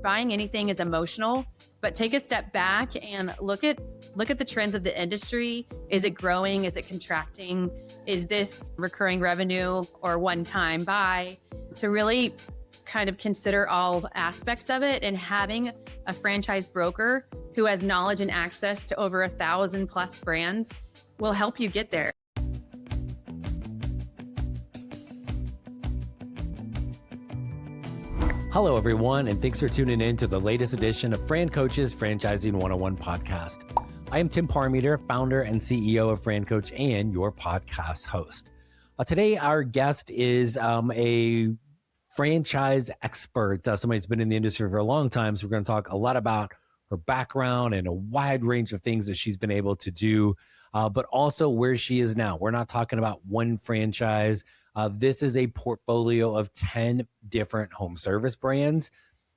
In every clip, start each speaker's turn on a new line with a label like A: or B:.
A: Buying anything is emotional, but take a step back and look at the trends of the industry. Is it growing? Is it contracting? Is this recurring revenue or one-time buy? To really kind of consider all aspects of it, and having a franchise broker who has knowledge and access to over 1,000 plus brands will help you get there.
B: Hello, everyone, and thanks for tuning in to the latest edition of Fran Coach's Franchising 101 podcast. I am Tim Parmeter, founder and CEO of Fran Coach and your podcast host. Today, our guest is a franchise expert, somebody who's been in the industry for a long time. So we're going to talk a lot about her background and a wide range of things that she's been able to do, but also where she is now. We're not talking about one franchise. This is a portfolio of 10 different home service brands.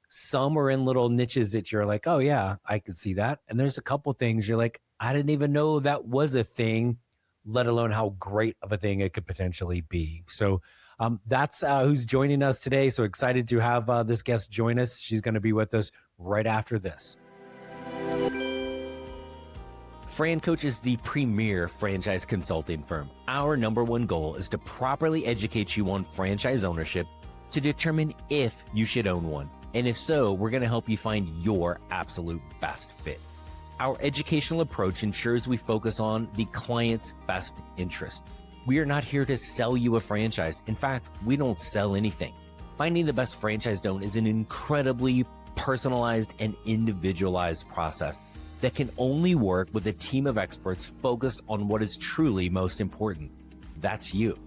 B: Some are in little niches that you're like, oh yeah, I could see that. And there's a couple things you're like, I didn't even know that was a thing, let alone how great of a thing it could potentially be. So that's who's joining us today. So excited to have this guest join us. She's going to be with us right after this. Fran Coach is the premier franchise consulting firm. Our number one goal is to properly educate you on franchise ownership to determine if you should own one. And if so, we're going to help you find your absolute best fit. Our educational approach ensures we focus on the client's best interest. We are not here to sell you a franchise. In fact, we don't sell anything. Finding the best franchise to own is an incredibly personalized and individualized process that can only work with a team of experts focused on what is truly most important. That's you.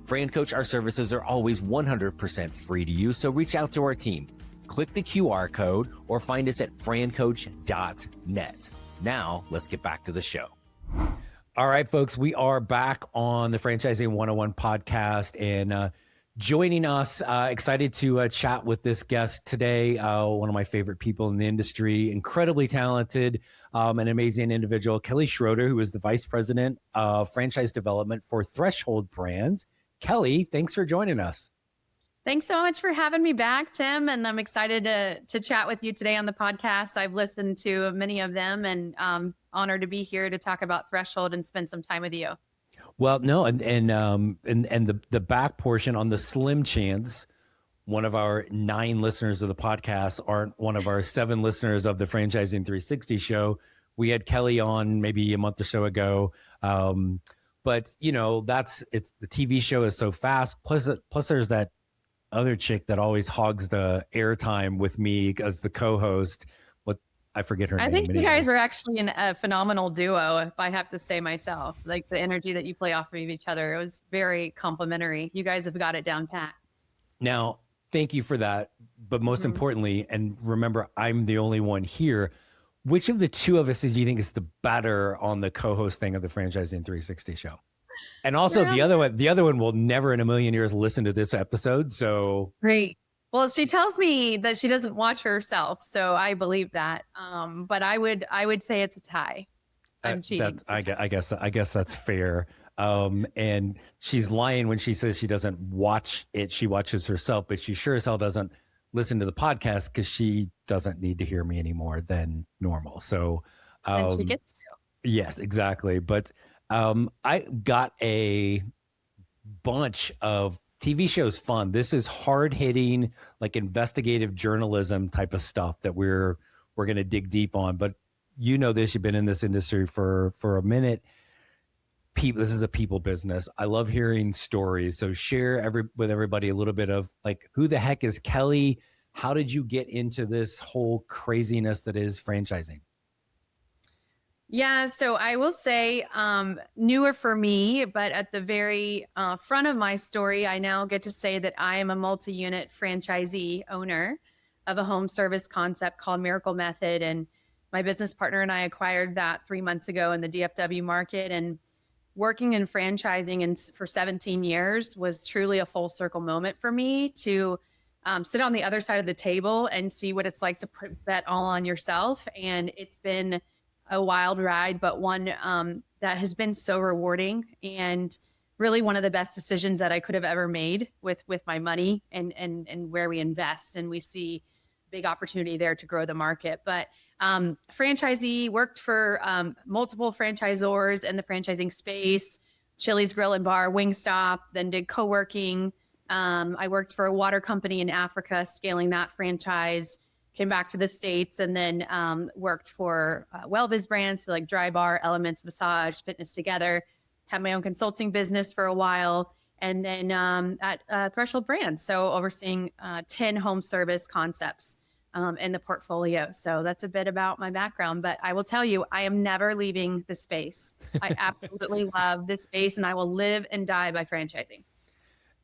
B: Fran Coach, our services are always 100% free to use, so reach out to our team. Click the QR code or find us at francoach.net. Now, let's get back to the show. All right, folks, we are back on the Franchising 101 podcast, and joining us, excited to chat with this guest today, one of my favorite people in the industry, incredibly talented, an amazing individual, Kelli Schroeder, who is the Vice President of Franchise Development for Threshold Brands. Kelli, thanks for joining us.
A: Thanks so much for having me back, Tim. And I'm excited to chat with you today on the podcast. I've listened to many of them, and honored to be here to talk about Threshold and spend some time with you.
B: Well, no, and the back portion, on the slim chance one of our 9 listeners of the podcast aren't one of our 7 listeners of the Franchising 360 show. We had Kelli on maybe a month or so ago. But you know, it's the TV show is so fast. Plus there's that other chick that always hogs the airtime with me as the co-host. I forget her name.
A: I think you guys are actually a phenomenal duo, if I have to say myself. Like the energy that you play off of each other, it was very complimentary. You guys have got it down pat. Now,
B: thank you for that. But most importantly, and remember, I'm the only one here. Which of the two of us do you think is the better on the co-host thing of the Franchising 360 show? And also the other one will never in a million years listen to this episode. So
A: great. Well, she tells me that she doesn't watch herself, so I believe that. But I would say it's a tie. I'm cheating.
B: I guess that's fair. And she's lying when she says she doesn't watch it. She watches herself, but she sure as hell doesn't listen to the podcast because she doesn't need to hear me any more than normal. So,
A: and she gets to.
B: Yes, exactly. But I got a bunch of TV show's fun. This is hard-hitting, like investigative journalism type of stuff that we're going to dig deep on. But you know this, you've been in this industry for a minute. This is a people business. I love hearing stories. So share with everybody a little bit of like, who the heck is Kelli? How did you get into this whole craziness that is franchising?
A: Yeah, so I will say newer for me, but at the very front of my story, I now get to say that I am a multi-unit franchisee owner of a home service concept called Miracle Method. And my business partner and I acquired that 3 months ago in the DFW market. And working in franchising for 17 years was truly a full circle moment for me to sit on the other side of the table and see what it's like to bet all on yourself. And it's been a wild ride, but one that has been so rewarding and really one of the best decisions that I could have ever made with my money and where we invest. And we see big opportunity there to grow the market. But franchisee, worked for multiple franchisors in the franchising space, Chili's Grill and Bar, Wingstop, then did co-working. I worked for a water company in Africa, scaling that franchise, came back to the States, and then worked for WellViz brands, so like Dry Bar, Elements, Massage, Fitness Together, had my own consulting business for a while, and then at Threshold Brands, so overseeing 10 home service concepts in the portfolio. So that's a bit about my background, but I will tell you, I am never leaving the space. I absolutely love this space, and I will live and die by franchising.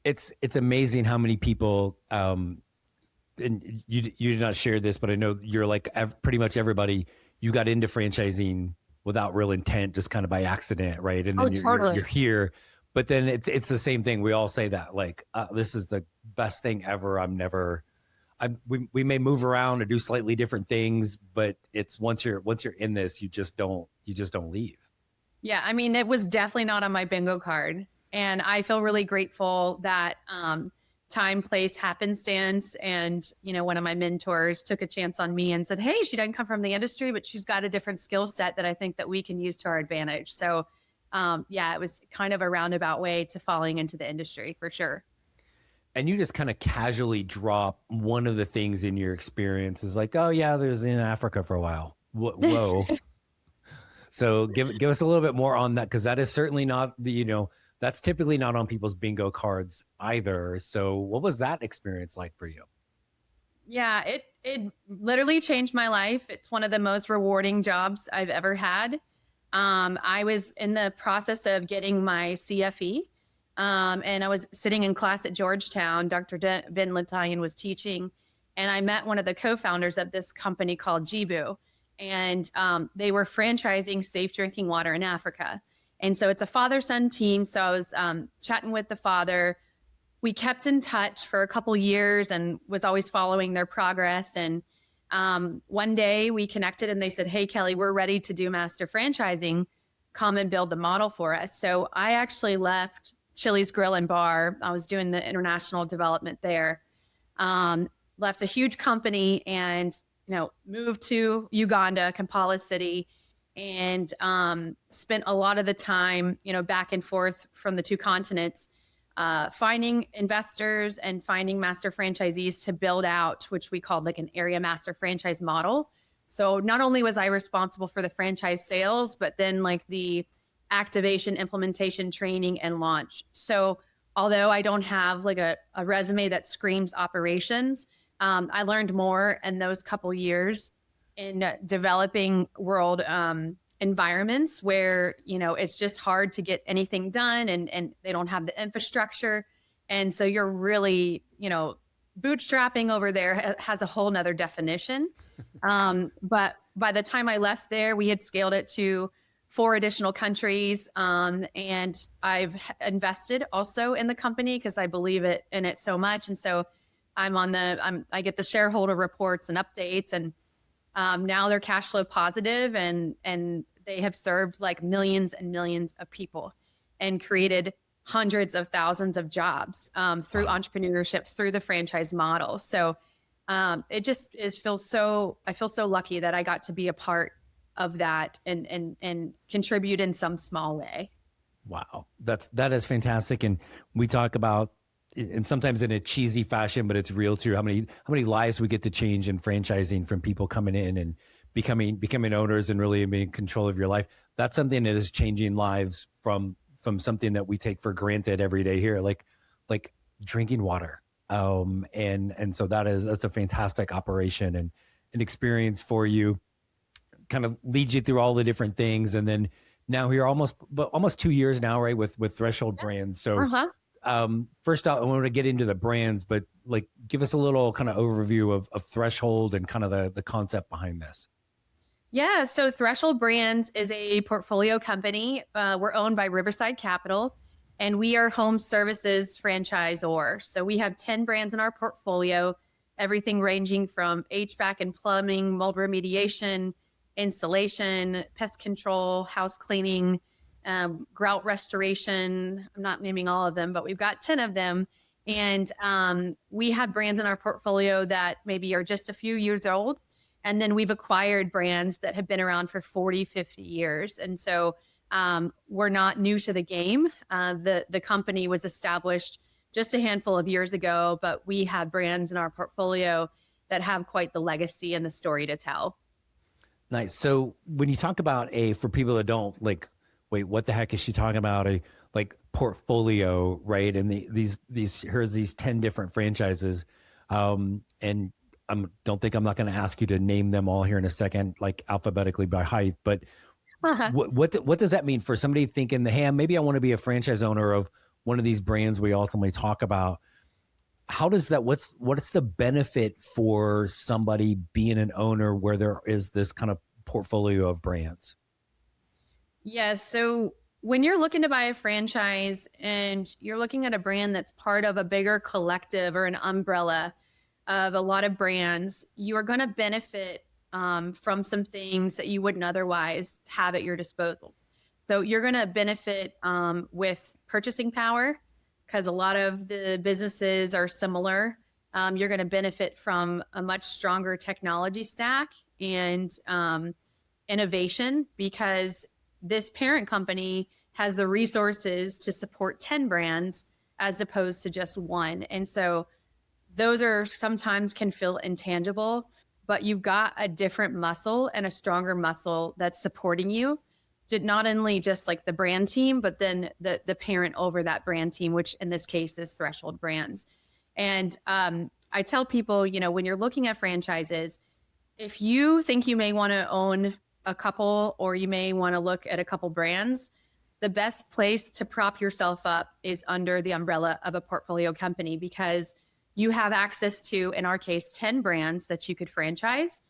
B: It's amazing how many people, and you did not share this, but I know you're like pretty much everybody, you got into franchising without real intent, just kind of by accident, right? And then you're here, but then it's the same thing. We all say that, like, this is the best thing ever. We may move around and do slightly different things, but it's once you're in this, you just don't leave. Yeah.
A: I mean, it was definitely not on my bingo card. And I feel really grateful that time, place, happenstance. And, one of my mentors took a chance on me and said, hey, she doesn't come from the industry, but she's got a different skill set that I think that we can use to our advantage. So it was kind of a roundabout way to falling into the industry for sure.
B: And you just kind of casually drop one of the things in your experience is like, oh yeah, there's in Africa for a while. Whoa. So give us a little bit more on that, because that is certainly not that's typically not on people's bingo cards either. So what was that experience like for you?
A: Yeah, it literally changed my life. It's one of the most rewarding jobs I've ever had. I was in the process of getting my CFE, and I was sitting in class at Georgetown. Dr. Ben Latayan was teaching, and I met one of the co-founders of this company called Jibu, and they were franchising safe drinking water in Africa. And so it's a father-son team. So I was chatting with the father. We kept in touch for a couple years and was always following their progress. And one day we connected and they said, hey, Kelli, we're ready to do master franchising. Come and build the model for us. So I actually left Chili's Grill and Bar. I was doing the international development there. Left a huge company and, moved to Uganda, Kampala City, and spent a lot of the time, back and forth from the two continents, finding investors and finding master franchisees to build out, which we called like an area master franchise model. So not only was I responsible for the franchise sales, but then like the activation, implementation, training, and launch. So although I don't have like a resume that screams operations, I learned more in those couple years in developing world environments where, it's just hard to get anything done and they don't have the infrastructure. And so you're really, bootstrapping over there has a whole nother definition. But by the time I left there, we had scaled it to 4 additional countries. And I've invested also in the company because I believe in it so much. And so I get the shareholder reports and updates, and now they're cash flow positive and they have served like millions and millions of people and created hundreds of thousands of jobs through entrepreneurship, through the franchise model. So I feel so lucky that I got to be a part of that and contribute in some small way.
B: Wow. That is fantastic. And we talk about, and sometimes in a cheesy fashion, but it's real too, how many lives we get to change in franchising from people coming in and becoming owners and really being in control of your life. That's something that is changing lives from something that we take for granted every day here, like drinking water. And so that's a fantastic operation and an experience for you, kind of leads you through all the different things. And then now you're almost 2 years now, right? With Threshold Brands. So first out, I want to get into the brands, but like give us a little kind of overview of Threshold and kind of the concept behind this.
A: Yeah. So Threshold Brands is a portfolio company. We're owned by Riverside Capital, and we are home services franchisor. So we have 10 brands in our portfolio, everything ranging from HVAC and plumbing, mold remediation, installation, pest control, house cleaning, grout restoration. I'm not naming all of them, but we've got 10 of them. And we have brands in our portfolio that maybe are just a few years old. And then we've acquired brands that have been around for 40, 50 years. And so we're not new to the game. The company was established just a handful of years ago, but we have brands in our portfolio that have quite the legacy and the story to tell.
B: Nice. So when you talk about for people that don't like, wait, what the heck is she talking about? A like portfolio, right? And here's these 10 different franchises. And don't think I'm not going to ask you to name them all here in a second, like alphabetically by height, but what does that mean for somebody thinking hey, maybe I want to be a franchise owner of one of these brands we ultimately talk about? How does that, what's the benefit for somebody being an owner where there is this kind of portfolio of brands?
A: Yeah. So when you're looking to buy a franchise and you're looking at a brand that's part of a bigger collective or an umbrella of a lot of brands, you are going to benefit from some things that you wouldn't otherwise have at your disposal. So you're going to benefit with purchasing power because a lot of the businesses are similar. You're going to benefit from a much stronger technology stack and innovation because this parent company has the resources to support 10 brands as opposed to just one. And so those are sometimes can feel intangible, but you've got a different muscle and a stronger muscle that's supporting you. Not only just like the brand team, but then the parent over that brand team, which in this case is Threshold Brands. And I tell people, when you're looking at franchises, if you think you may want to own a couple or you may want to look at a couple brands, the best place to prop yourself up is under the umbrella of a portfolio company because you have access to, in our case, 10 brands that you could franchise.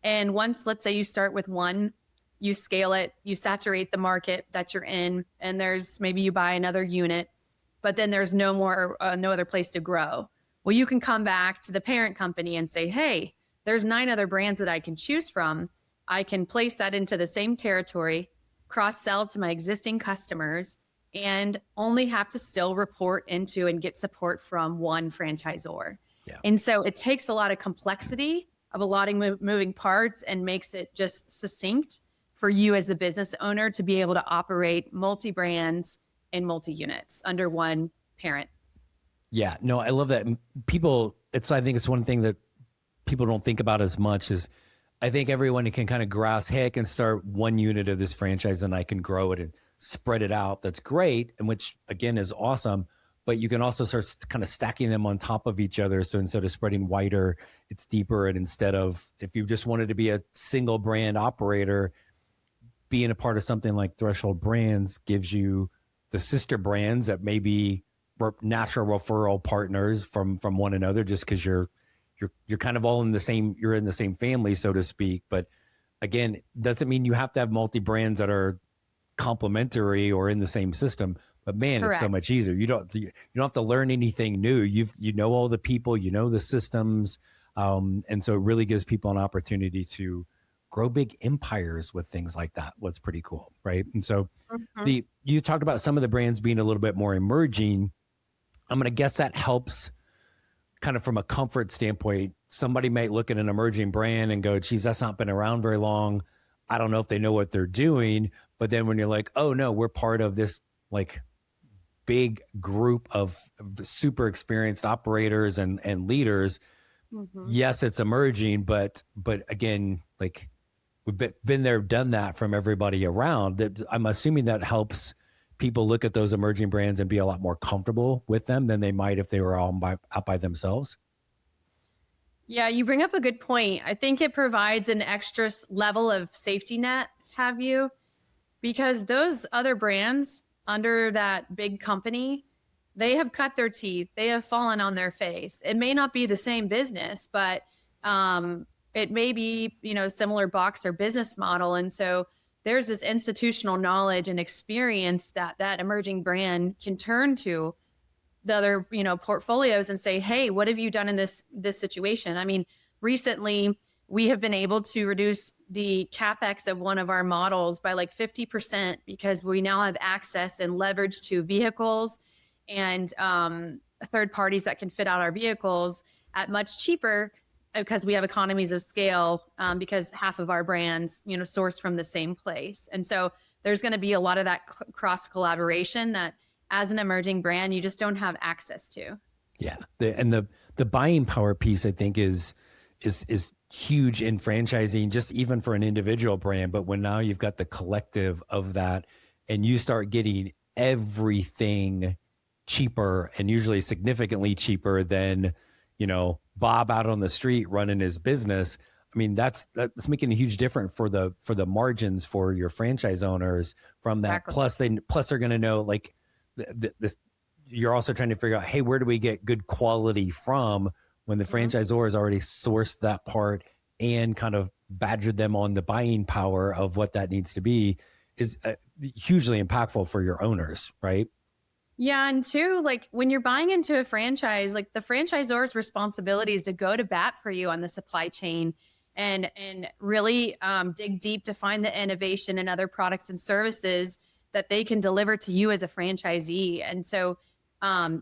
A: And once, let's say you start with one, you scale it, you saturate the market that you're in, and maybe you buy another unit, but then there's no other place to grow. Well, you can come back to the parent company and say, hey, there's 9 other brands that I can choose from. I can place that into the same territory, cross-sell to my existing customers, and only have to still report into and get support from one franchisor.
B: Yeah.
A: And so it takes a lot of complexity of a lot of moving parts and makes it just succinct for you as the business owner to be able to operate multi-brands and multi-units under one parent.
B: Yeah, no, I love that. I think it's one thing that people don't think about as much is I think everyone can kind of grasp, hey, I can start one unit of this franchise and I can grow it and spread it out. That's great. And which again is awesome, but you can also start kind of stacking them on top of each other. So instead of spreading wider, it's deeper. And instead of, if you just wanted to be a single brand operator, being a part of something like Threshold Brands gives you the sister brands that may be natural referral partners from one another, just because you're kind of all in the same family, so to speak. But again, doesn't mean you have to have multi brands that are complementary or in the same system. But man, Correct. It's so much easier. You don't have to learn anything new. You know all the people, you know the systems, and so it really gives people an opportunity to grow big empires with things like that. What's pretty cool, right? And so you talked about some of the brands being a little bit more emerging. I'm going to guess that helps kind of from a comfort standpoint. Somebody might look at an emerging brand and go, geez, that's not been around very long. I don't know if they know what they're doing. But then when you're like, oh no, we're part of this like big group of super experienced operators and leaders. Yes, it's emerging, but again, like we've been there, done that from everybody around. That I'm assuming that helps people look at those emerging brands and be a lot more comfortable with them than they might if they were all out by themselves.
A: Yeah, you bring up a good point. I think it provides an extra level of safety net, because those other brands under that big company, they have cut their teeth. They have fallen on their face. It may not be the same business, but it may be, a similar box or business model. And so there's this institutional knowledge and experience that emerging brand can turn to the other, portfolios and say, hey, what have you done in this situation? I mean, recently we have been able to reduce the CapEx of one of our models by like 50% because we now have access and leverage to vehicles and third parties that can fit out our vehicles at much cheaper because we have economies of scale, because half of our brands, source from the same place. And so there's going to be a lot of that cross collaboration that as an emerging brand, you just don't have access to.
C: Yeah. The buying power piece, I think, is huge in franchising, just even for an individual brand. But when now you've got the collective of that and you start getting everything cheaper, and usually significantly cheaper than, Bob out on the street running his business. I mean, that's making a huge difference for the margins for your franchise owners from that. Exactly. Plus they're going to know, like, this, you're also trying to figure out, hey, where do we get good quality from, when the franchisor has already sourced that part and kind of badgered them on the buying power of what that needs to be, is hugely impactful for your owners, right?
A: Yeah. And two, like, when you're buying into a franchise, like, the franchisor's responsibility is to go to bat for you on the supply chain and really dig deep to find the innovation and other products and services that they can deliver to you as a franchisee. And so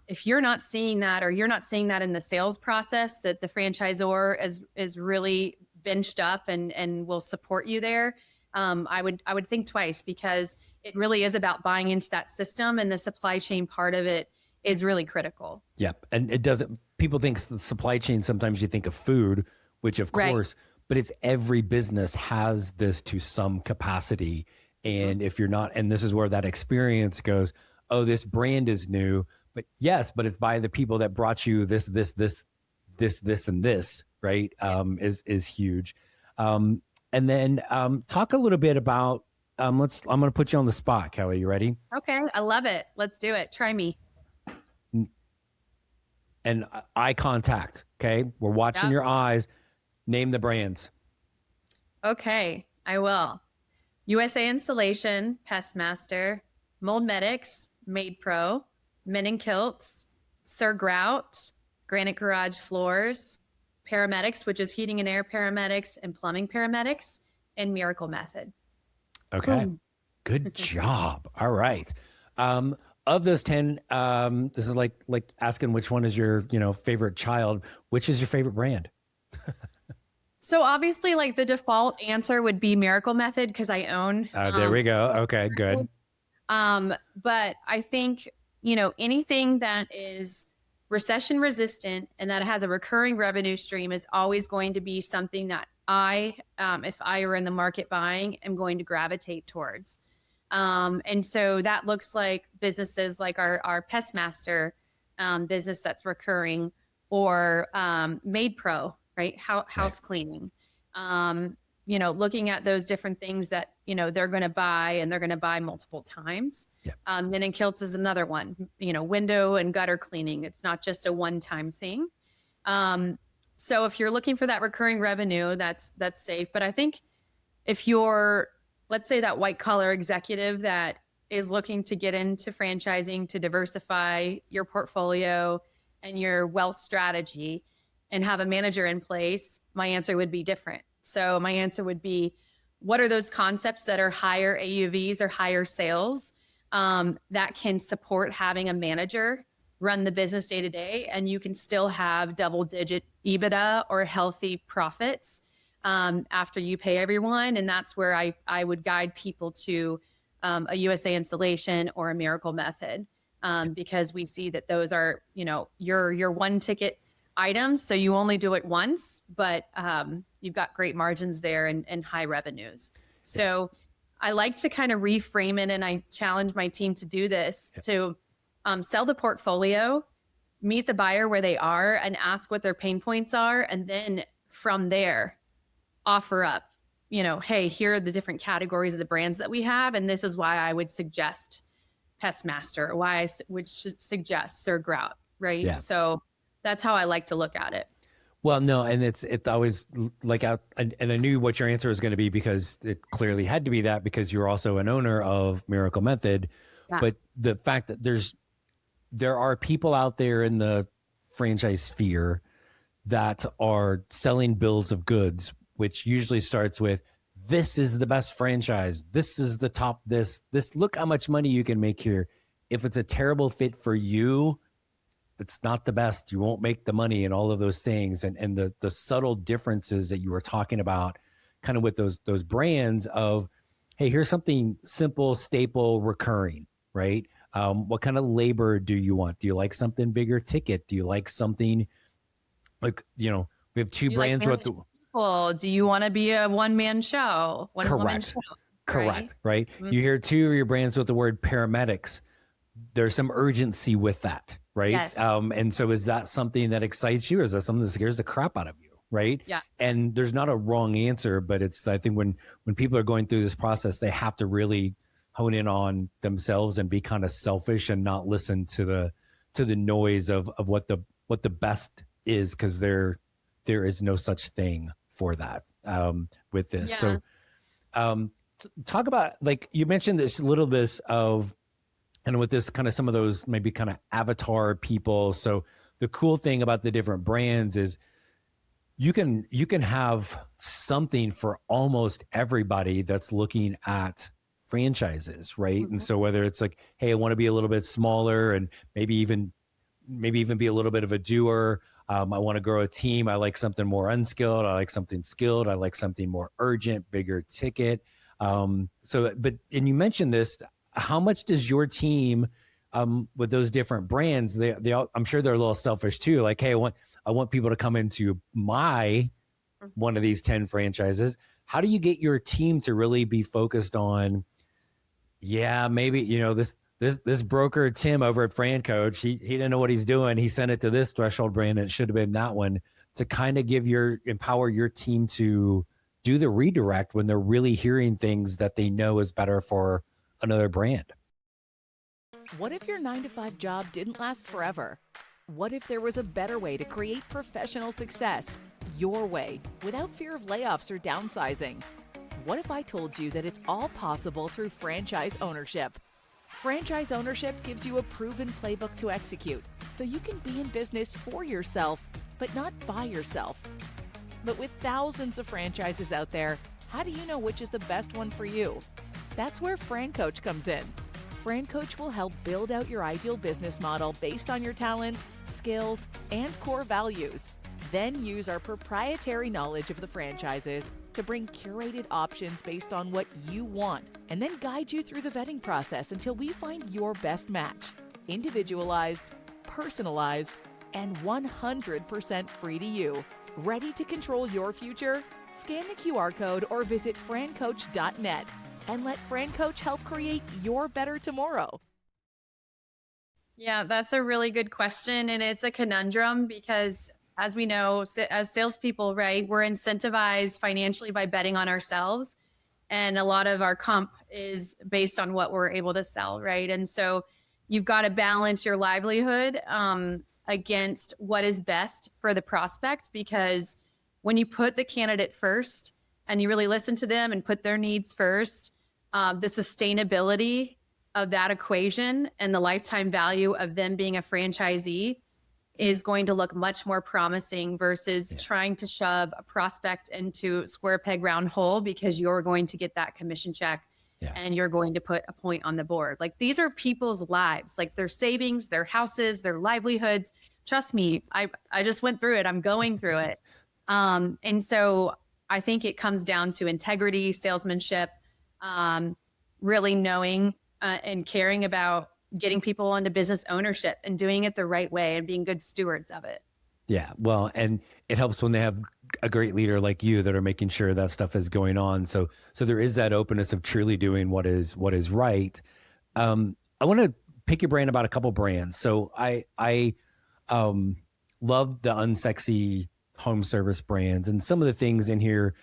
A: if you're not seeing that, or you're not seeing that in the sales process, that the franchisor is really benched up and will support you there, I would think twice, because it really is about buying into that system, and the supply chain part of it is really critical.
C: Yep. And it doesn't, people think the supply chain, sometimes you think of food, which of course, but it's every business has this to some capacity. And if you're not, and this is where that experience goes, oh, this brand is new, but yes, but it's by the people that brought you this, and this, right? Is huge. And then talk a little bit about, I'm going to put you on the spot, Kelli. You ready?
A: Okay. I love it. Let's do it. Try me.
C: And eye contact. Okay. We're watching your eyes. Name the brands.
A: Okay. I will. USA Installation, Pest Master, Mold Medics, Made Pro, Men & Kilts, Sir Grout, Granite Garage Floors, Paramedics, which is heating and air paramedics and plumbing paramedics, and Miracle Method.
C: Okay. Boom. Good job. All right. Of those 10, this is like asking which one is your, favorite child. Which is your favorite brand?
A: So obviously, like, the default answer would be Miracle Method, because I own.
C: There we go. Okay, good.
A: But I think, anything that is recession resistant and that has a recurring revenue stream is always going to be something that if I were in the market buying, am going to gravitate towards. And so that looks like businesses like our Pest Master business that's recurring, or Made Pro, right? House cleaning. Looking at those different things that, they're going to buy, and they're going to buy multiple times. Yeah. Men & Kilts is another one, window and gutter cleaning. It's not just a one-time thing. So if you're looking for that recurring revenue, that's safe. But I think if you're, let's say, that white collar executive that is looking to get into franchising to diversify your portfolio and your wealth strategy and have a manager in place, my answer would be different. So my answer would be, what are those concepts that are higher AUVs or higher sales that can support having a manager run the business day to day, and you can still have double-digit EBITDA or healthy profits after you pay everyone. And that's where I would guide people to a USA Installation or a Miracle Method, because we see that those are, your one ticket items. So you only do it once, but you've got great margins there and high revenues. So I like to kind of reframe it, and I challenge my team to do this, to sell the portfolio, meet the buyer where they are, and ask what their pain points are. And then from there, offer up, hey, here are the different categories of the brands that we have. And this is why I would suggest Pest Master, or why I would suggest Sir Grout, right? Yeah. So that's how I like to look at it.
C: Well, no, and it's always like out, and I knew what your answer was going to be, because it clearly had to be that, because you're also an owner of Miracle Method. Yeah. But the fact that there are people out there in the franchise sphere that are selling bills of goods, which usually starts with, this is the best franchise, this is the top, this, look how much money you can make here. If it's a terrible fit for you, it's not the best. You won't make the money and all of those things. And the subtle differences that you were talking about kind of with those brands of, hey, here's something simple, staple, recurring, right? What kind of labor do you want? Do you like something bigger ticket? Do you like something like, we have two
A: Do you like
C: brands with
A: managing people? Do you want to be a one-man show, one-woman
C: correct,
A: show?
C: correct, right?
A: Mhm.
C: You hear two of your brands with the word paramedics. There's some urgency with that, right?
A: Yes.
C: And so is that something that excites you, or is that something that scares the crap out of you, right?
A: Yeah.
C: And there's not a wrong answer, but I think when people are going through this process, they have to really hone in on themselves and be kind of selfish and not listen to the noise of what the best is, because there is no such thing for that with this.
A: Yeah.
C: So talk about, like you mentioned this little bit of, and with this kind of some of those maybe kind of avatar people. So the cool thing about the different brands is you can have something for almost everybody that's looking at franchises, right?
A: Mm-hmm.
C: And so whether it's like, hey, I want to be a little bit smaller and maybe even be a little bit of a doer. I want to grow a team. I like something more unskilled. I like something skilled. I like something more urgent, bigger ticket. And you mentioned this, how much does your team, with those different brands, they all, I'm sure they're a little selfish too. Like, hey, I want people to come into my one of these 10 franchises. How do you get your team to really be focused on, yeah, maybe, this broker, Tim over at Fran Coach, he didn't know what he's doing. He sent it to this threshold brand and it should have been that one, to kind of empower your team to do the redirect when they're really hearing things that they know is better for another brand.
D: What if your 9-to-5 job didn't last forever? What if there was a better way to create professional success, your way, without fear of layoffs or downsizing? What if I told you that it's all possible through franchise ownership? Franchise ownership gives you a proven playbook to execute, so you can be in business for yourself, but not by yourself. But with thousands of franchises out there, how do you know which is the best one for you? That's where Fran Coach comes in. Fran Coach will help build out your ideal business model based on your talents, skills, and core values. Then use our proprietary knowledge of the franchises to bring curated options based on what you want, and then guide you through the vetting process until we find your best match. Individualized, personalized, and 100% free to you. Ready to control your future? Scan the QR code or visit francoach.net and let Fran Coach help create your better tomorrow.
A: Yeah, that's a really good question. And it's a conundrum because, as we know, as salespeople, right, we're incentivized financially by betting on ourselves. And a lot of our comp is based on what we're able to sell, right? And so you've got to balance your livelihood against what is best for the prospect, because when you put the candidate first and you really listen to them and put their needs first, the sustainability of that equation and the lifetime value of them being a franchisee is going to look much more promising versus trying to shove a prospect into square peg round hole because you're going to get that commission check and you're going to put a point on the board. Like, these are people's lives, like their savings, their houses, their livelihoods. Trust me, I just went through it. I'm going through it. And so I think it comes down to integrity, salesmanship, really knowing and caring about getting people into business ownership and doing it the right way and being good stewards of it.
C: Yeah. Well, and it helps when they have a great leader like you that are making sure that stuff is going on. So there is that openness of truly doing what is right. I want to pick your brain about a couple brands. So I love the unsexy home service brands and some of the things in here,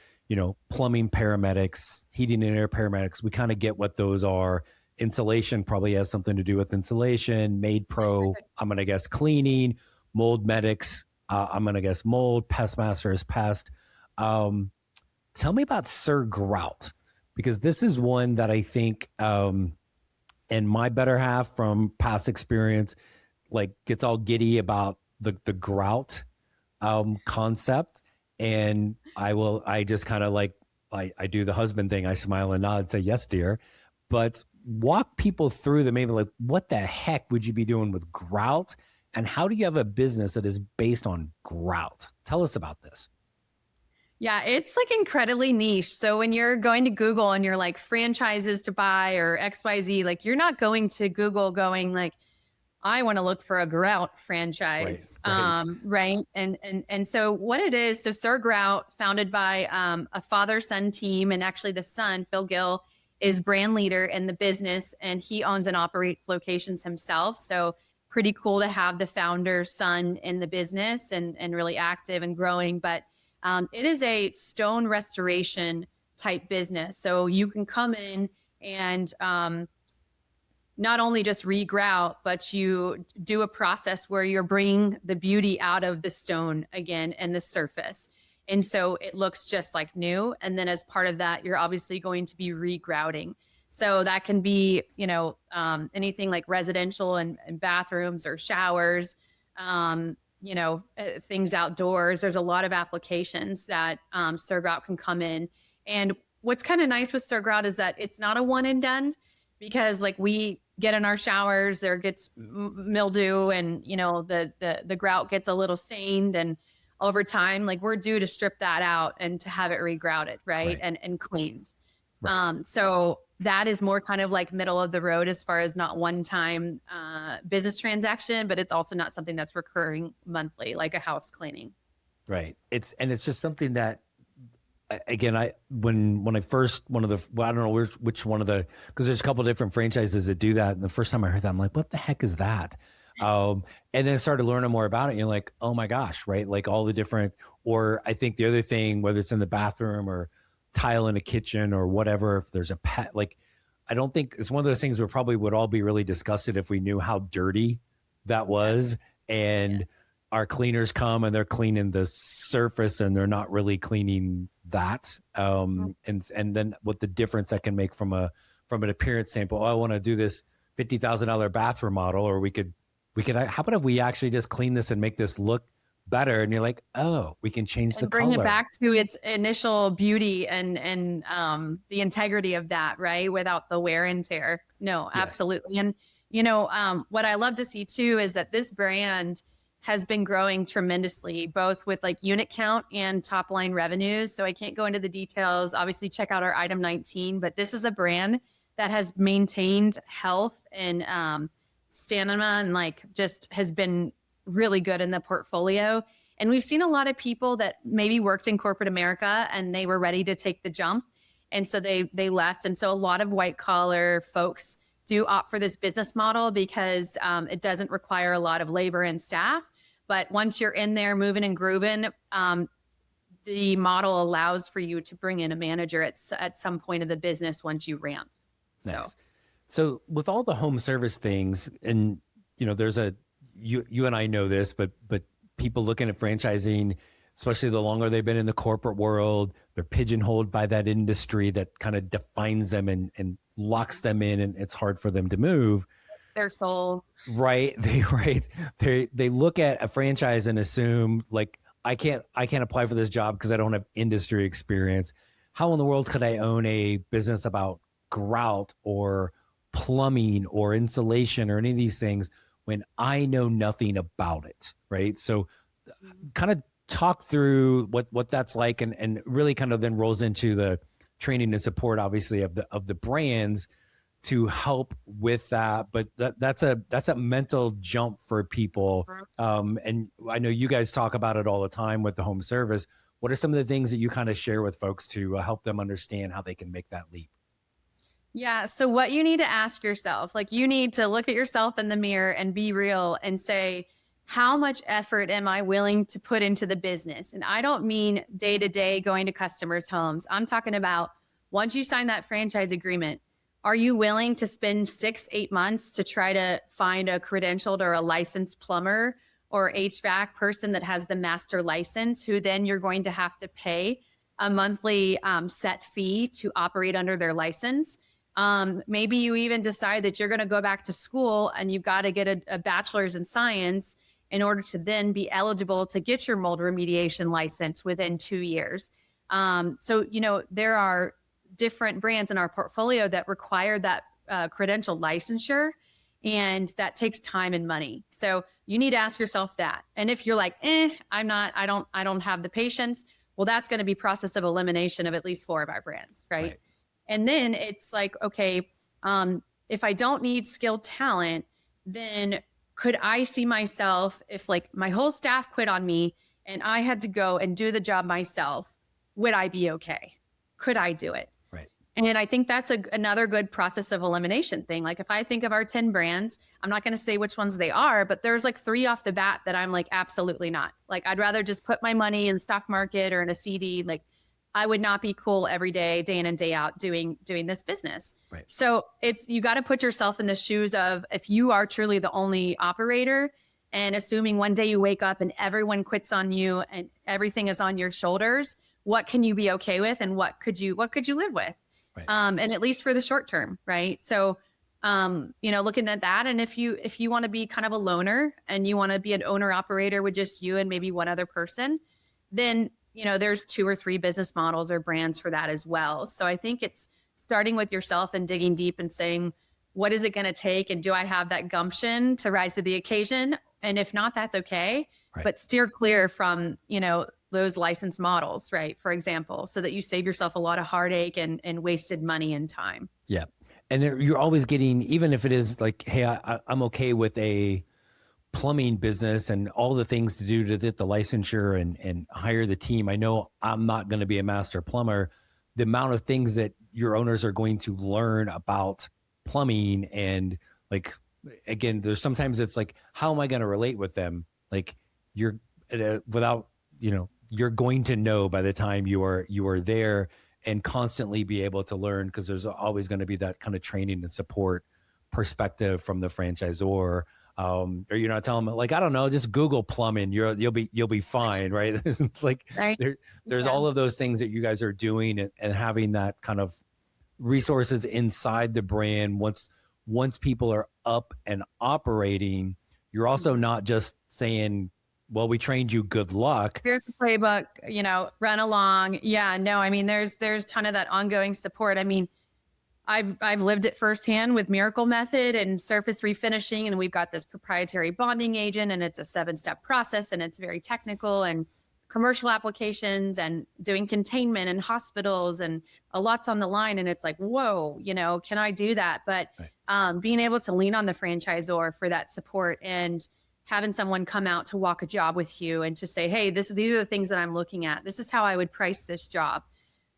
C: plumbing paramedics, heating and air paramedics. We kind of get what those are. Insulation probably has something to do with insulation. Maid Pro, I'm going to guess cleaning. Mold medics, I'm going to guess mold. Pest master is pest. Tell me about Sir Grout, because this is one that I think, and my better half from past experience, like gets all giddy about the grout concept. And I just kind of like, I do the husband thing. I smile and nod and say, yes, dear. But walk people through the maybe like, what the heck would you be doing with grout? And how do you have a business that is based on grout? Tell us about this.
A: Yeah, it's like incredibly niche. So when you're going to Google and you're like franchises to buy or XYZ, like you're not going to Google going like, I want to look for a grout
C: Right,
A: franchise.
C: right.
A: Right. And so what it is, so Sir Grout, founded by a father-son team, and actually the son, Phil Gill, is brand leader in the business, and he owns and operates locations himself. So pretty cool to have the founder's son in the business and really active and growing. But it is a stone restoration type business. So you can come in and not only just regrout, but you do a process where you're bringing the beauty out of the stone again and the surface. And so it looks just like new. And then as part of that, you're obviously going to be regrouting. So that can be, anything like residential and bathrooms or showers, things outdoors. There's a lot of applications that Sir Grout can come in. And what's kind of nice with Sir Grout is that it's not a one and done, because like we get in our showers, there gets mildew, and the grout gets a little stained, and over time, like we're due to strip that out and to have it regrouted, right?
C: Right.
A: And cleaned.
C: Right.
A: So that is more kind of like middle of the road as far as not one time business transaction, but it's also not something that's recurring monthly, like a house cleaning.
C: Right. It's just something that, again, when I first, I don't know which one of the, because there's a couple of different franchises that do that. And the first time I heard that, I'm like, what the heck is that? And then started learning more about it. And you're like, oh my gosh, right? Like all the different, or I think the other thing, whether it's in the bathroom or tile in a kitchen or whatever, if there's a pet, like, I don't think it's one of those things we probably would all be really disgusted if we knew how dirty that was. And our cleaners come and they're cleaning the surface and they're not really cleaning that. And then what the difference that can make from an appearance standpoint. Oh, I want to do this $50,000 bathroom model, or we could, how about if we actually just clean this and make this look better? And you're like, oh, we can change the
A: bring
C: color.
A: it back to its initial beauty and the integrity of that, right? Without the wear and tear. No, absolutely. And what I love to see too is that this brand has been growing tremendously, both with like unit count and top line revenues. So I can't go into the details. Obviously, check out our item 19, but this is a brand that has maintained health and stamina, and like just has been really good in the portfolio. And we've seen a lot of people that maybe worked in corporate America and they were ready to take the jump, and so they left. And so a lot of white collar folks do opt for this business model because it doesn't require a lot of labor and staff. But once you're in there moving and grooving, the model allows for you to bring in a manager at some point of the business once you ramp.
C: Nice. So with all the home service things, and there's you and I know this, but people looking at franchising, especially the longer they've been in the corporate world, they're pigeonholed by that industry that kind of defines them and locks them in, and it's hard for them to move.
A: Their soul.
C: Right. They look at a franchise and assume like, I can't apply for this job because I don't have industry experience. How in the world could I own a business about grout or plumbing or insulation or any of these things when I know nothing about it? Right. So kind of talk through what that's like, and really kind of then rolls into the training and support, obviously, of the brands to help with that. But that's a mental jump for people. And I know you guys talk about it all the time with the home service. What are some of the things that you kind of share with folks to help them understand how they can make that leap?
A: Yeah. So what you need to ask yourself, like you need to look at yourself in the mirror and be real and say, how much effort am I willing to put into the business? And I don't mean day to day going to customers' homes. I'm talking about once you sign that franchise agreement, are you willing to spend 6-8 months to try to find a credentialed or a licensed plumber or HVAC person that has the master license, who then you're going to have to pay a monthly set fee to operate under their license? Maybe you even decide that you're going to go back to school and you've got to get a bachelor's in science in order to then be eligible to get your mold remediation license within 2 years. So, there are different brands in our portfolio that require that credential licensure, and that takes time and money. So You need to ask yourself that. And if you're like, I don't have the patience, well, that's going to be process of elimination of at least 4 of our brands. Right. And then it's like, okay, if I don't need skilled talent, then could I see myself, if like my whole staff quit on me and I had to go and do the job myself, would I be okay? Could I do it?
C: Right.
A: And I think that's another good process of elimination thing. Like if I think of our 10 brands, I'm not going to say which ones they are, but there's like 3 off the bat that I'm like, absolutely not. Like I'd rather just put my money in the stock market or in a CD. Like I would not be cool every day in and day out doing this business.
C: Right.
A: So you got to put yourself in the shoes of, if you are truly the only operator, and assuming one day you wake up and everyone quits on you and everything is on your shoulders, what can you be okay with, and what could you live with?
C: Right.
A: And at least for the short term, right? So, looking at that, and if you want to be kind of a loner and you want to be an owner operator with just you and maybe one other person, then, there's 2 or 3 business models or brands for that as well. So I think it's starting with yourself and digging deep and saying, what is it going to take? And do I have that gumption to rise to the occasion? And if not, that's okay.
C: Right.
A: But steer clear from, those licensed models, right? For example, so that you save yourself a lot of heartache and wasted money and time.
C: Yeah. And you're always getting, even if it is like, hey, I'm okay with a plumbing business and all the things to do to get the licensure and hire the team. I know I'm not going to be a master plumber. The amount of things that your owners are going to learn about plumbing, and like, again, there's sometimes it's like, how am I going to relate with them? Like you're without, you're going to know by the time you are there, and constantly be able to learn, because there's always going to be that kind of training and support perspective from the franchisor. Or you're not telling them like, I don't know, just Google plumbing. You'll be fine, right? It's like
A: right.
C: There's all of those things that you guys are doing, and having that kind of resources inside the brand. Once people are up and operating, you're also not just saying, well, we trained you, good luck.
A: Here's the playbook, run along. Yeah, no, I mean, there's a ton of that ongoing support. I mean, I've lived it firsthand with Miracle Method and surface refinishing, and we've got this proprietary bonding agent, and it's a 7-step process, and it's very technical, and commercial applications and doing containment in hospitals, and a lot's on the line. And it's like, whoa, can I do that? But being able to lean on the franchisor for that support, and having someone come out to walk a job with you and to say, hey, these are the things that I'm looking at. This is how I would price this job.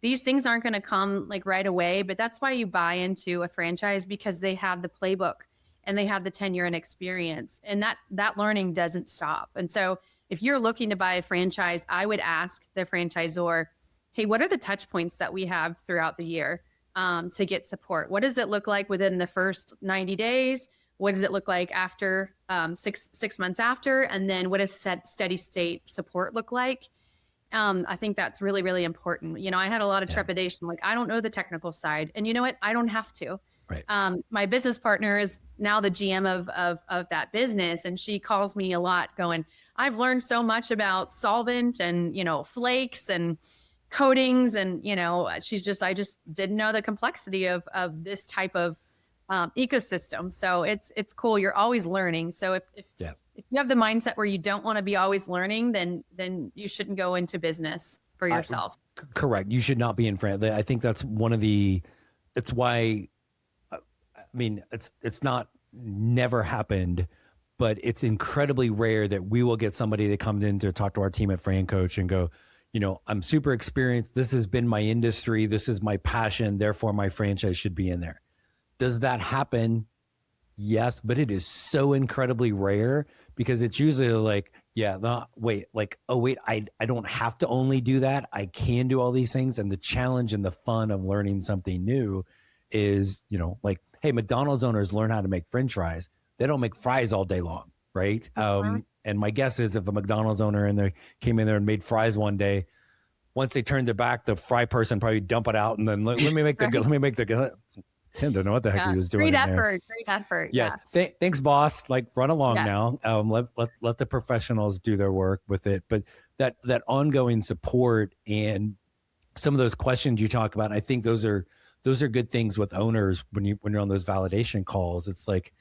A: These things aren't going to come like right away, but that's why you buy into a franchise, because they have the playbook and they have the tenure and experience, and that learning doesn't stop. And so if you're looking to buy a franchise, I would ask the franchisor, hey, what are the touch points that we have throughout the year to get support? What does it look like within the first 90 days? What does it look like after 6 months after? And then what does steady state support look like? I think that's really, really important. I had a lot of trepidation. Like, I don't know the technical side, and you know what? I don't have to.
C: Right.
A: My business partner is now the GM of that business, and she calls me a lot going, I've learned so much about solvent and, flakes and coatings. And, I just didn't know the complexity of this type of ecosystem. So it's cool. You're always learning. So if you have the mindset where you don't want to be always learning, then you shouldn't go into business for yourself.
C: Correct. You should not be in France. I think that's it's why, I mean, it's not never happened, but it's incredibly rare that we will get somebody that comes in to talk to our team at Fran Coach and go, I'm super experienced. This has been my industry. This is my passion. Therefore, my franchise should be in there. Does that happen? Yes, but it is so incredibly rare, because it's usually like, I don't have to only do that. I can do all these things. And the challenge and the fun of learning something new is, like, hey, McDonald's owners learn how to make French fries. They don't make fries all day long, right? And my guess is if a McDonald's owner came in there and made fries one day, once they turned their back, the fry person probably dump it out and then let me make the Tim don't know what the heck he was doing.
A: Great effort.
C: Yes.
A: Yeah.
C: Thanks, boss. Like, run along now. Let the professionals do their work with it. But that ongoing support and some of those questions you talk about, I think those are good things with owners when you're on those validation calls. It's like,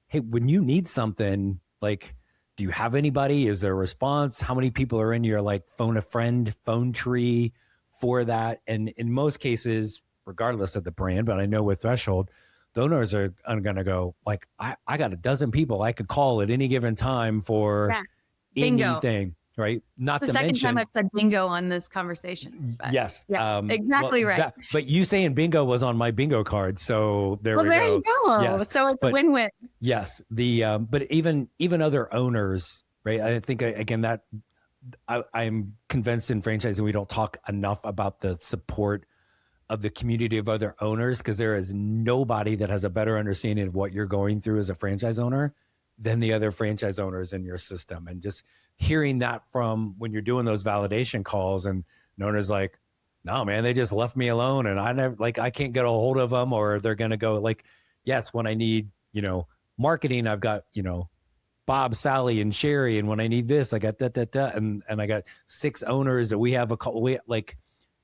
C: hey, when you need something, like, do you have anybody? Is there a response? How many people are in your like phone a friend phone tree for that? And in most cases, regardless of the brand, but I know with Threshold, the owners are going to go like, I got a dozen people I could call at any given time for
A: Bingo.
C: anything, right? Not
A: It's the
C: to
A: second time
C: mention,
A: I've said bingo on this conversation. But
C: yes,
A: yeah, exactly
C: well,
A: right.
C: but you saying bingo was on my bingo card, so there we
A: There
C: go.
A: you go.
C: Yes,
A: So it's a
C: but
A: win-win.
C: yes, but even other owners, right? I think again that I'm convinced in franchising we don't talk enough about the support of the community of other owners, because there is nobody that has a better understanding of what you're going through as a franchise owner than the other franchise owners in your system. And just hearing that from when you're doing those validation calls and an owner's like, no, man, they just left me alone and I never, like, I can't get a hold of them, or they're going to go like, yes, when I need, marketing, I've got, Bob, Sally, and Sherry. And when I need this, I got that, and I got 6 owners that we have a call. Like,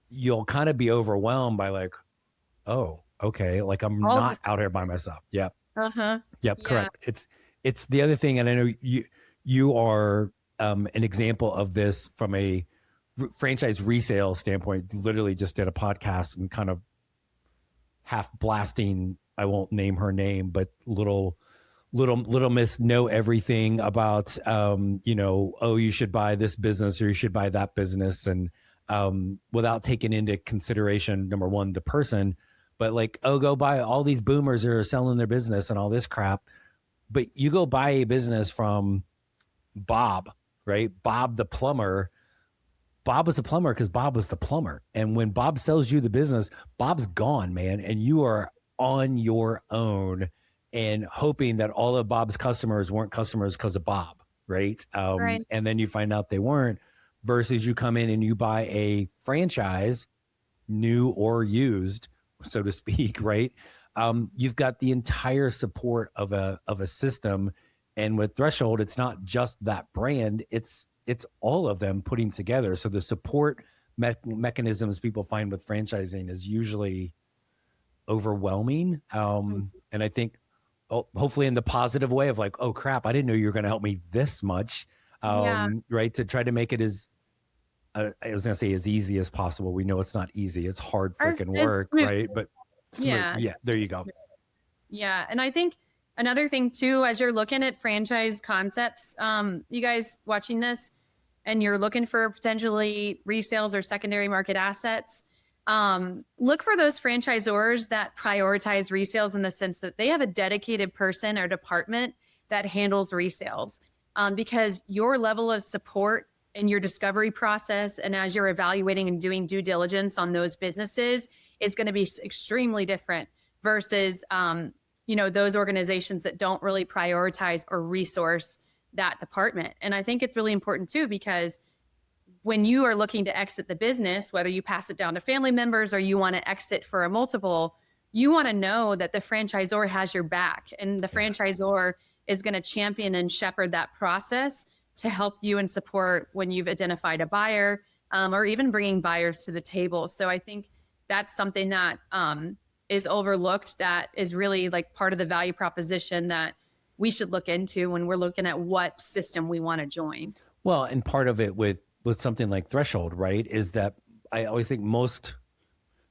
C: you'll kind of be overwhelmed by like, oh, okay. Like I'm not out here by myself. Yep.
A: Uh-huh.
C: Yep.
A: Yeah.
C: Correct. It's the other thing. And I know you are an example of this from a franchise resale standpoint. Literally just did a podcast and kind of half blasting, I won't name her name, but little miss know everything about, oh, you should buy this business or you should buy that business. And, without taking into consideration, number one, the person, but like, oh, go buy all these boomers who are selling their business and all this crap. But you go buy a business from Bob, right? Bob, the plumber. Bob was a plumber because Bob was the plumber. And when Bob sells you the business, Bob's gone, man. And you are on your own and hoping that all of Bob's customers weren't customers because of Bob. Right.
A: Right.
C: And then you find out they weren't, versus you come in and you buy a franchise, new or used, so to speak. Right. You've got the entire support of a system. And with Threshold, it's not just that brand, it's all of them putting together. So the support mechanisms people find with franchising is usually overwhelming. And I think hopefully in the positive way of like, oh crap, I didn't know you were going to help me this much. Right. To try to make it as, I was going to say as easy as possible. We know it's not easy. It's hard freaking work. Right. But yeah, there you go.
A: Yeah. And I think another thing too, as you're looking at franchise concepts, you guys watching this and you're looking for potentially resales or secondary market assets, look for those franchisors that prioritize resales in the sense that they have a dedicated person or department that handles resales, because your level of support in your discovery process and as you're evaluating and doing due diligence on those businesses is going to be extremely different versus, those organizations that don't really prioritize or resource that department. And I think it's really important too, because when you are looking to exit the business, whether you pass it down to family members or you want to exit for a multiple, you want to know that the franchisor has your back and the franchisor is going to champion and shepherd that process to help you and support when you've identified a buyer, or even bringing buyers to the table. So I think that's something that is overlooked, that is really like part of the value proposition that we should look into when we're looking at what system we want to join.
C: Well, and part of it with something like Threshold, right, is that I always think most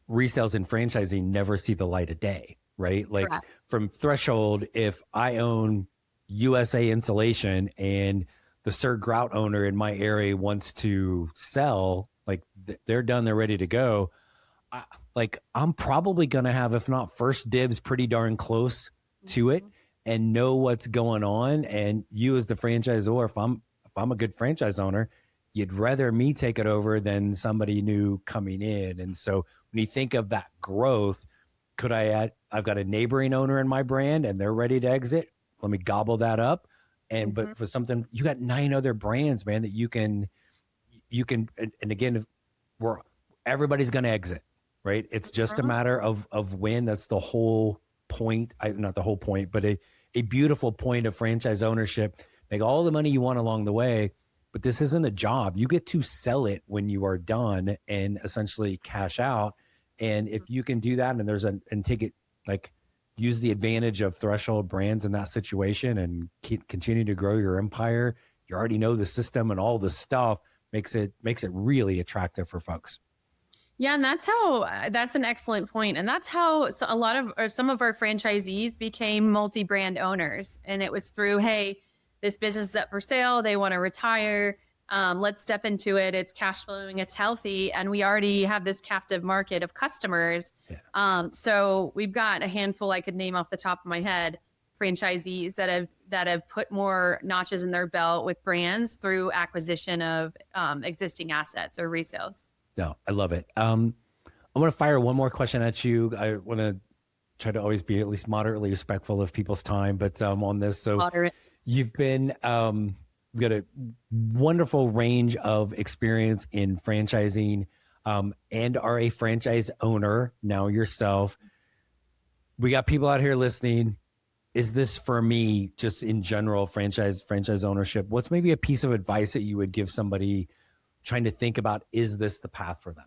C: resales and franchising never see the light of day, right? Like
A: Correct.
C: From Threshold, if I own USA Insulation and the Sir Grout owner in my area wants to sell, like they're done, they're ready to go. I'm probably going to have, if not first dibs, pretty darn close to it and know what's going on. And you as the franchisor, if I'm a good franchise owner, you'd rather me take it over than somebody new coming in. And so when you think of that growth, could I add, I've got a neighboring owner in my brand and they're ready to exit. Let me gobble that up. And, but for something, you got 9 other brands, man, that you can, and again, everybody's going to exit, right? It's just a matter of when. That's the whole point. Not the whole point, but a beautiful point of franchise ownership. Make all the money you want along the way, but this isn't a job. You get to sell it when you are done and essentially cash out. And if you can do that and take it, like use the advantage of Threshold brands in that situation and continue to grow your empire, you already know the system and all the stuff, makes it really attractive for folks.
A: Yeah, and that's an excellent point. And that's how a lot of, or some of our franchisees became multi-brand owners. And it was through, hey, this business is up for sale. They want to retire. Let's step into it. It's cash flowing. It's healthy. And we already have this captive market of customers. Yeah. So we've got a handful I could name off the top of my head, franchisees that have put more notches in their belt with brands through acquisition of existing assets or resales.
C: No, I love it. I'm going to fire one more question at you. I want to try to always be at least moderately respectful of people's time, but on this, so moderate. You've been, you've got a wonderful range of experience in franchising, and are a franchise owner now yourself. We got people out here listening. Is this for me, just in general, franchise ownership? What's maybe a piece of advice that you would give somebody trying to think about, is this the path for them?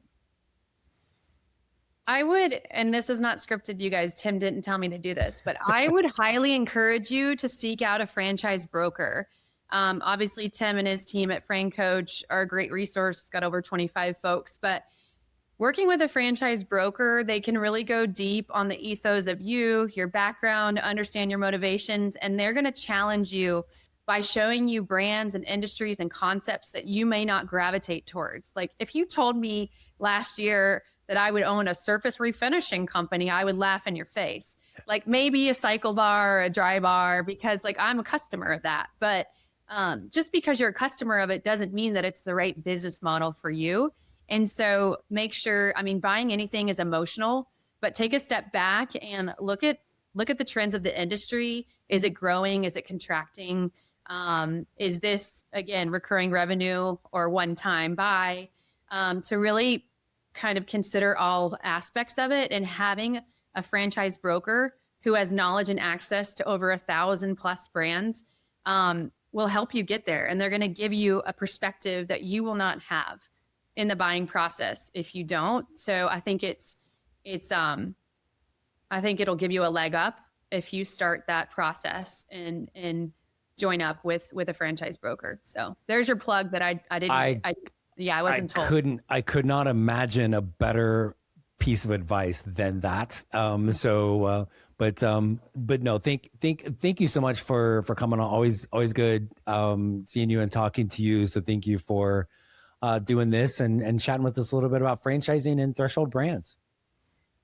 A: I would, and this is not scripted, you guys, Tim didn't tell me to do this, but I would highly encourage you to seek out a franchise broker. Obviously, Tim and his team at Fran Coach are a great resource. It's got over 25 folks, but working with a franchise broker, they can really go deep on the ethos of you, your background, understand your motivations, and they're going to challenge you by showing you brands and industries and concepts that you may not gravitate towards. Like if you told me last year that I would own a surface refinishing company, I would laugh in your face. Like maybe a cycle bar or a dry bar, because like I'm a customer of that. But just because you're a customer of it doesn't mean that it's the right business model for you. And so make sure, I mean, buying anything is emotional, but take a step back and look at the trends of the industry. Is it growing? Is it contracting? Is this, again, recurring revenue or one-time buy? To really kind of consider all aspects of it, and having a franchise broker who has knowledge and access to over 1,000+ brands will help you get there. And they're going to give you a perspective that you will not have in the buying process if you don't. So I think I think it'll give you a leg up if you start that process and join up with a franchise broker. So there's your plug that I wasn't told.
C: I could not imagine a better piece of advice than that. But no, thank you so much for coming on. Always good seeing you and talking to you. So thank you for doing this and chatting with us a little bit about franchising and Threshold Brands.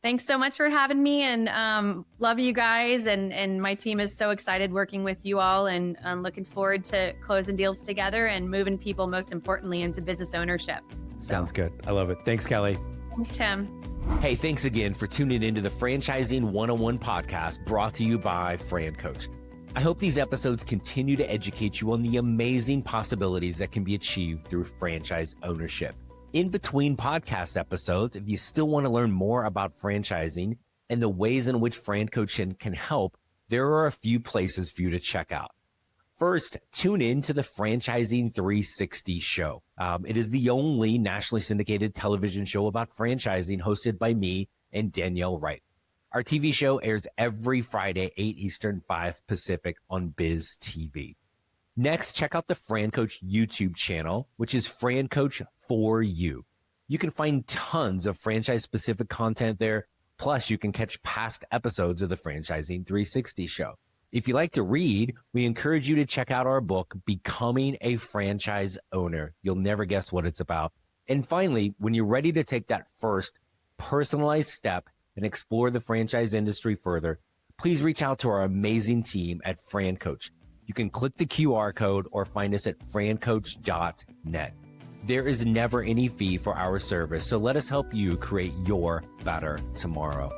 A: Thanks so much for having me, and love you guys. And my team is so excited working with you all, and looking forward to closing deals together and moving people, most importantly, into business ownership.
C: Sounds good. I love it. Thanks, Kelli.
A: Thanks, Tim.
B: Hey, thanks again for tuning into the Franchising 101 podcast brought to you by Fran Coach. I hope these episodes continue to educate you on the amazing possibilities that can be achieved through franchise ownership. In between podcast episodes, if you still want to learn more about franchising and the ways in which Fran Coach can help, there are a few places for you to check out. First, tune in to the Franchising 360 show. It is the only nationally syndicated television show about franchising, hosted by me and Danielle Wright. Our TV show airs every Friday, 8 Eastern, 5 Pacific on Biz TV. Next, check out the Fran Coach YouTube channel, which is Fran Coach for You. You can find tons of franchise-specific content there. Plus, you can catch past episodes of the Franchising 360 show. If you like to read, we encourage you to check out our book, Becoming a Franchise Owner. You'll never guess what it's about. And finally, when you're ready to take that first personalized step and explore the franchise industry further, please reach out to our amazing team at Fran Coach. You can click the QR code or find us at francoach.net. There is never any fee for our service, so let us help you create your better tomorrow.